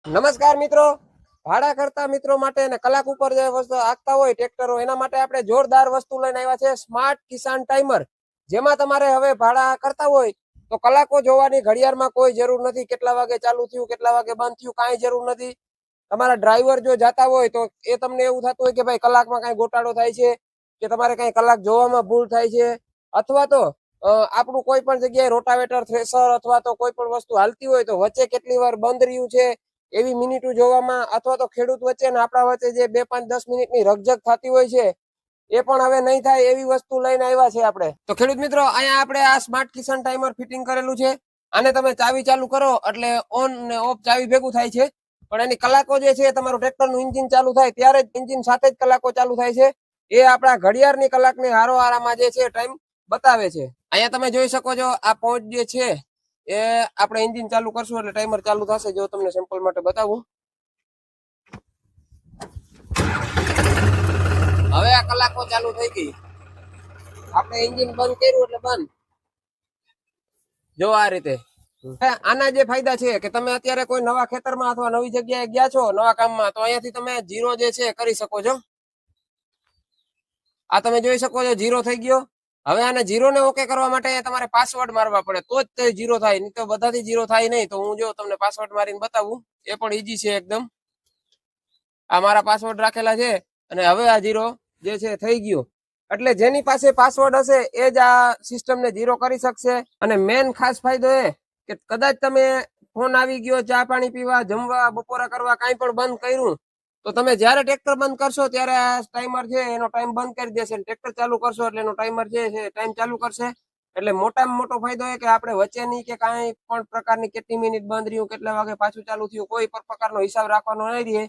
નમસ્કાર મિત્રો, ભાડા કરતા મિત્રો માટે અને કલાક ઉપર જે વસ્તુ આખતા હોય ટ્રેક્ટરો એના માટે આપણે જોરદાર વસ્તુ લઈને આવ્યા છે સ્માર્ટ કિસાન ટાઈમર, જેમાં તમારે હવે ભાડા કરતા હોય તો કલાકો જોવાની ઘડિયાળમાં કોઈ જરૂર નથી. કેટલા વાગે ચાલુ થયું, કેટલા વાગે બંધ થયું, કાંઈ જરૂર નથી. તમારા ડ્રાઈવર જો જાતા હોય તો એ તમને એવું થતું હોય કે ભાઈ કલાકમાં કાંઈ ગોટાળો થાય છે કે તમારે કાંઈ કલાક જોવામાં ભૂલ થાય છે, અથવા તો આપણું કોઈ પણ જગ્યાએ રોટાવેટર, થ્રેસર અથવા તો કોઈ પણ વસ્તુ હાલતી હોય તો વચ્ચે કેટલી વાર બંધ રહ્યું છે એવી મિનિટો જોવામાં, અથવા તો ખેડૂત વચ્ચે ને આપણા વચ્ચે જે 2, 5, 10 મિનિટની રકઝક થતી હોય છે એ પણ હવે નહીં થાય એવી વસ્તુ લઈને આવ્યા છે આપણે. તો ખેડૂત મિત્રો, અહીંયા આપણે આ સ્માર્ટ કિસાન ટાઈમર ફિટિંગ કરેલું છે. આને તમે ચાવી ચાલુ કરો એટલે ઓન ને ઓફ ચાવી ભેગું થાય છે, પણ એની કલાકો જે છે તમારું ટ્રેક્ટરનું એન્જિન ચાલુ થાય ત્યારે જ એન્જિન સાથે જ કલાકો ચાલુ થાય છે. એ આપણા ઘડિયાળની કલાકની હારોહારામાં જે છે ટાઈમ બતાવે છે. અહીંયા તમે જોઈ શકો છો આ પહોંચ જે છે એ આપણે એન્જિન ચાલુ કરશું એટલે ટાઈમર ચાલુ થશે. જો તમને સેમ્પલ માટે બતાવું, હવે આ કલાકો ચાલુ થઈ ગઈ. આપણે એન્જિન બંધ કર્યું એટલે બંધ. જો આ રીતે. આના જે ફાયદા છે કે તમે અત્યારે કોઈ નવા ખેતરમાં અથવા નવી જગ્યાએ ગયા છો નવા કામમાં, તો અહીંયાથી તમે જીરો જે છે કરી શકો છો. આ તમે જોઈ શકો છો જીરો થઈ ગયો. હવે આને જીરો ને ઓકે કરવા માટે તમારે પાસવર્ડ મારવા પડે તો જ તે જીરો થાય, નહીં તો બધાથી જીરો થાય નહીં. તો હું જો તમને પાસવર્ડ મારીને બતાવું, એ પણ ઈઝી છે એકદમ. આ મારા પાસવર્ડ રાખેલા છે અને હવે આ જીરો જે છે થઈ ગયો. એટલે જેની પાસે પાસવર્ડ હશે એ જ આ સિસ્ટમને જીરો કરી શકશે. અને મેન ખાસ ફાયદો એ કે કદાચ તમે ફોન આવી ગયો, ચા પાણી પીવા, જમવા, બપોરા કરવા કાંઈ પણ બંધ કર્યું તો તમે જ્યારે ટ્રેક્ટર બંધ કરશો ત્યારે આ ટાઈમર છે એનો ટાઈમ બંધ કરી દેશે. ટ્રેક્ટર ચાલુ કરશો એટલે એનો ટાઈમર છે ટાઈમ ચાલુ કરશે. એટલે મોટામાં મોટો ફાયદો એ કે આપણે વચ્ચેની કે કાંઈ પણ પ્રકારની કેટલી મિનિટ બંધ રહ્યું, કેટલા વાગે પાછું ચાલુ થયું, કોઈ પણ પ્રકારનો હિસાબ રાખવાનો નહીં રહે.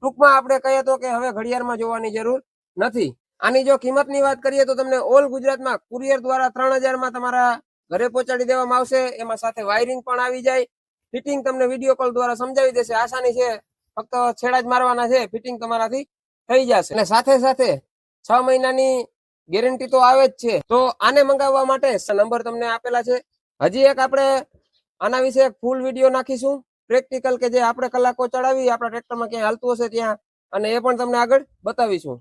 ટૂંકમાં આપણે કહીએ તો કે હવે ઘડિયાળમાં જોવાની જરૂર નથી. આની જો કિંમતની વાત કરીએ તો તમને ઓલ ગુજરાતમાં કુરિયર દ્વારા 3000માં તમારા ઘરે પહોંચાડી દેવામાં આવશે. એમાં સાથે વાયરિંગ પણ આવી જાય. ફિટિંગ તમને વિડીયો કોલ દ્વારા સમજાવી દેશે. આસાની છે, ફક્ત છેડા જ મારવાના છે, ફિટિંગ તમારાથી થઈ જશે. અને સાથે સાથે 6 મહિનાની ગેરંટી તો આવે જ છે. તો આને મંગાવવા માટે નંબર તમને આપેલા છે. હજી એક આપણે આના વિશે એક ફૂલ વિડીયો નાખીશું પ્રેક્ટિકલ, કે જે આપણે કલાકો ચડાવી આપણા ટ્રેક્ટરમાં ક્યાંય હાલતું હશે ત્યાં, અને એ પણ તમને આગળ બતાવીશું.